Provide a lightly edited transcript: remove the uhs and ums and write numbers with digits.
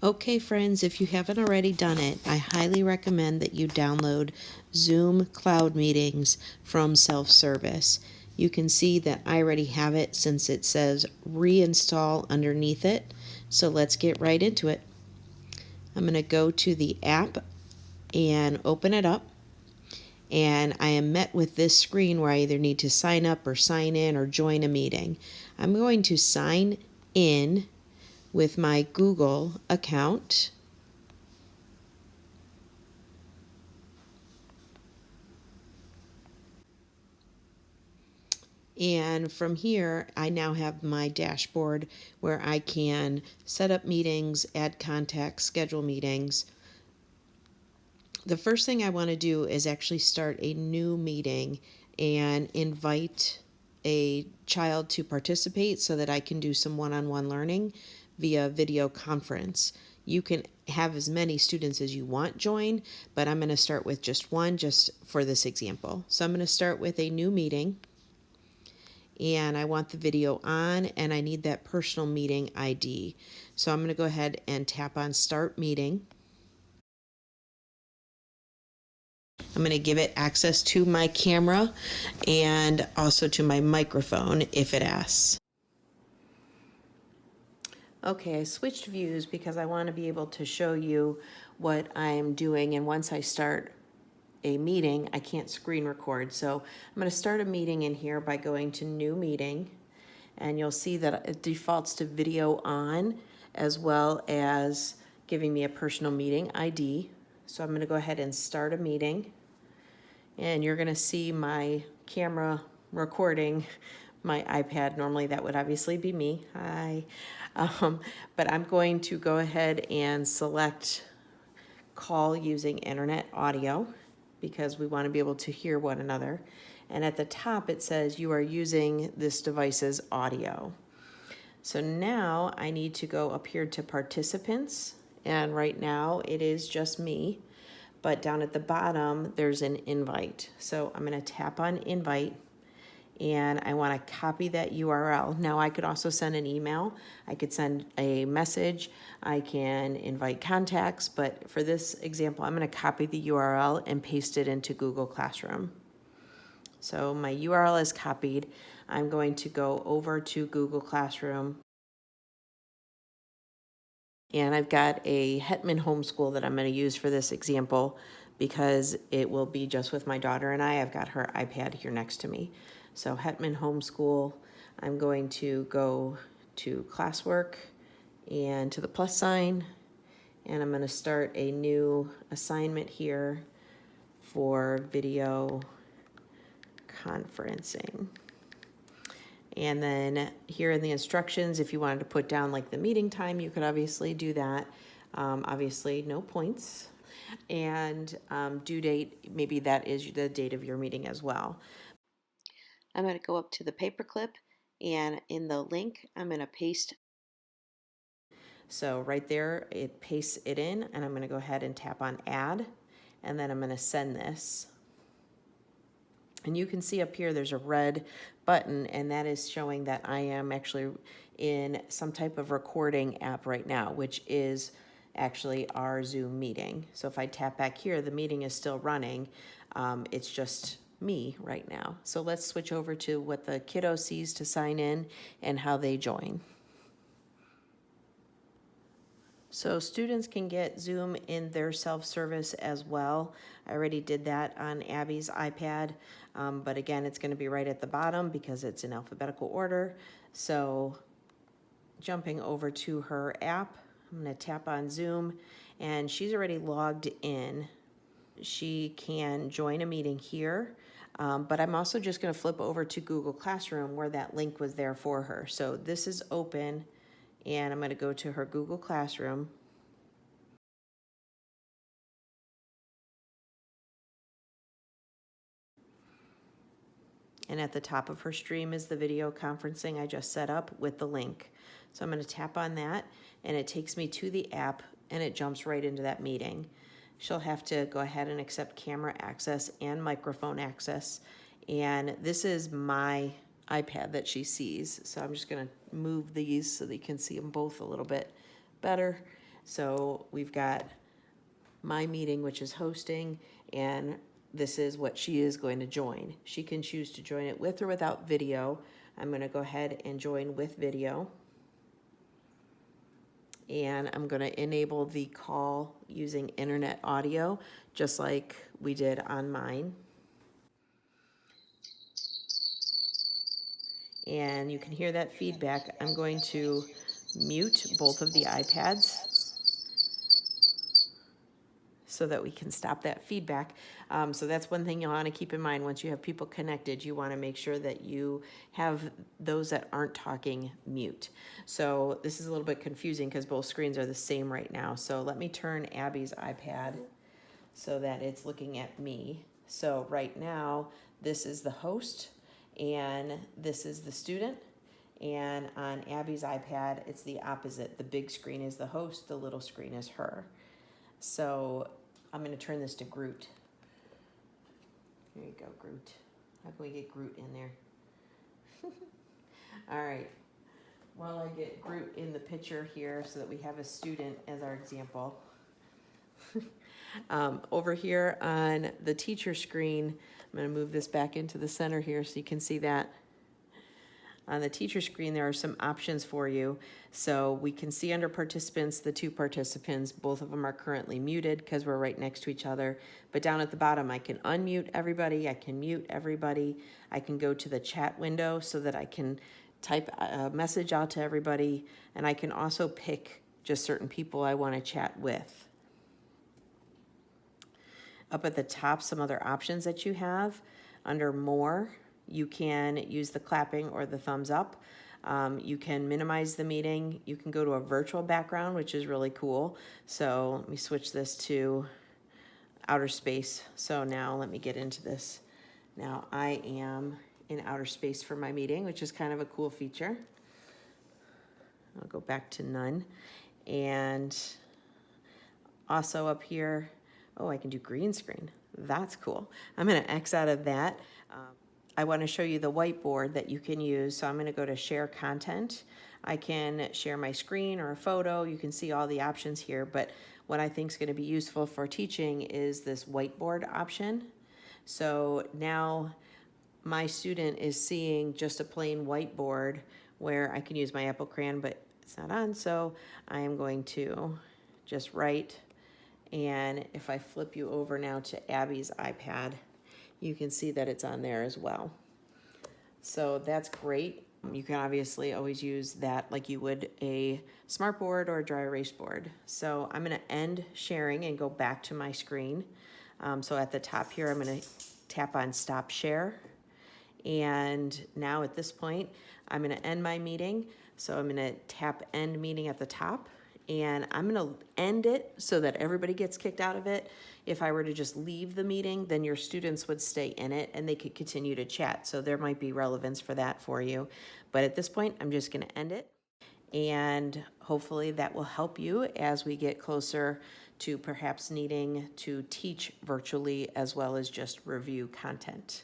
Okay, friends, if you haven't already done it, I highly recommend that you download Zoom Cloud Meetings from Self-Service. You can see that I already have it since it says reinstall underneath it. So let's get right into it. I'm going to go to the app and open it up. And I am met with this screen where I either need to sign up or sign in or join a meeting. I'm going to sign in with my Google account. And from here, I now have my dashboard where I can set up meetings, add contacts, schedule meetings. The first thing I want to do is actually start a new meeting and invite a child to participate so that I can do some one-on-one learning via video conference. You can have as many students as you want join, but I'm going to start with just one just for this example. So I'm going to start with a new meeting. And I want the video on, and I need that personal meeting ID. So I'm going to go ahead and tap on Start Meeting. I'm going to give it access to my camera and also to my microphone if it asks. Okay, I switched views because I want to be able to show you what I'm doing, and once I start a meeting, I can't screen record. So I'm going to start a meeting in here by going to New Meeting, and you'll see that it defaults to video on as well as giving me a personal meeting ID. So I'm going to go ahead and start a meeting, and you're going to see my camera recording my iPad. Normally that would obviously be me. Hi. But I'm going to go ahead and select call using internet audio because we want to be able to hear one another. And at the top it says you are using this device's audio. So now I need to go up here to participants, and right now it is just me, but down at the bottom there's an invite. So I'm going to tap on invite, and I want to copy that URL. Now I could also send an email, I could send a message, I can invite contacts, but for this example I'm going to copy the URL and paste it into Google Classroom. So my URL is copied. I'm going to go over to Google Classroom, and I've got a Hetman homeschool that I'm going to use for this example because it will be just with my daughter and I. I've got her iPad here next to me. So Hetman homeschool, I'm going to go to classwork and to the plus sign, and I'm going to start a new assignment here for video conferencing. And then here in the instructions, if you wanted to put down like the meeting time, you could obviously do that. Obviously no points. And due date, maybe that is the date of your meeting as well. I'm going to go up to the paperclip, and in the link, I'm going to paste. So right there, it pastes it in, and I'm going to go ahead and tap on add, and then I'm going to send this. And you can see up here there's a red button, and that is showing that I am actually in some type of recording app right now, which is actually our Zoom meeting. So if I tap back here, the meeting is still running. It's just me right now. So let's switch over to what the kiddo sees to sign in and how they join. So students can get Zoom in their self-service as well. I already did that on Abby's iPad, but again, it's going to be right at the bottom because it's in alphabetical order. So jumping over to her app, I'm going to tap on Zoom, and she's already logged in. She can join a meeting here, but I'm also just going to flip over to Google Classroom where that link was there for her. So this is open, and I'm going to go to her Google Classroom. And at the top of her stream is the video conferencing I just set up with the link. So I'm going to tap on that, and it takes me to the app, and it jumps right into that meeting. She'll have to go ahead and accept camera access and microphone access. And this is my iPad that she sees. So I'm just going to move these so that you can see them both a little bit better. So we've got my meeting, which is hosting, and this is what she is going to join. She can choose to join it with or without video. I'm going to go ahead and join with video. And I'm going to enable the call using internet audio, just like we did on mine. And you can hear that feedback. I'm going to mute both of the iPads so that we can stop that feedback. So that's one thing you'll want to keep in mind. Once you have people connected, you want to make sure that you have those that aren't talking mute. So this is a little bit confusing because both screens are the same right now. So let me turn Abby's iPad so that it's looking at me. So right now, this is the host and this is the student. And on Abby's iPad, it's the opposite. The big screen is the host, the little screen is her. So I'm going to turn this to Groot. Here you go, Groot. How can we get Groot in there? All right. Well, I get Groot in the picture here so that we have a student as our example. Over here on the teacher screen, I'm going to move this back into the center here so you can see that. On the teacher screen, there are some options for you. So we can see under participants, the two participants, both of them are currently muted because we're right next to each other. But down at the bottom, I can unmute everybody. I can mute everybody. I can go to the chat window so that I can type a message out to everybody. And I can also pick just certain people I want to chat with. Up at the top, some other options that you have. Under more, you can use the clapping or the thumbs up. You can minimize the meeting. You can go to a virtual background, which is really cool. So let me switch this to outer space. So now let me get into this. Now I am in outer space for my meeting, which is kind of a cool feature. I'll go back to none. And also up here, oh, I can do green screen. That's cool. I'm going to X out of that. I want to show you the whiteboard that you can use. So I'm going to go to share content. I can share my screen or a photo. You can see all the options here, but what I think is going to be useful for teaching is this whiteboard option. So now my student is seeing just a plain whiteboard where I can use my Apple Crayon, but it's not on. So I am going to just write. And if I flip you over now to Abby's iPad, you can see that it's on there as well. So that's great. You can obviously always use that like you would a smartboard or a dry erase board. So I'm going to end sharing and go back to my screen. So at the top here, I'm going to tap on stop share. And now at this point, I'm going to end my meeting. So I'm going to tap end meeting at the top. And I'm going to end it so that everybody gets kicked out of it. If I were to just leave the meeting, then your students would stay in it and they could continue to chat. So there might be relevance for that for you. But at this point, I'm just going to end it. And hopefully that will help you as we get closer to perhaps needing to teach virtually as well as just review content.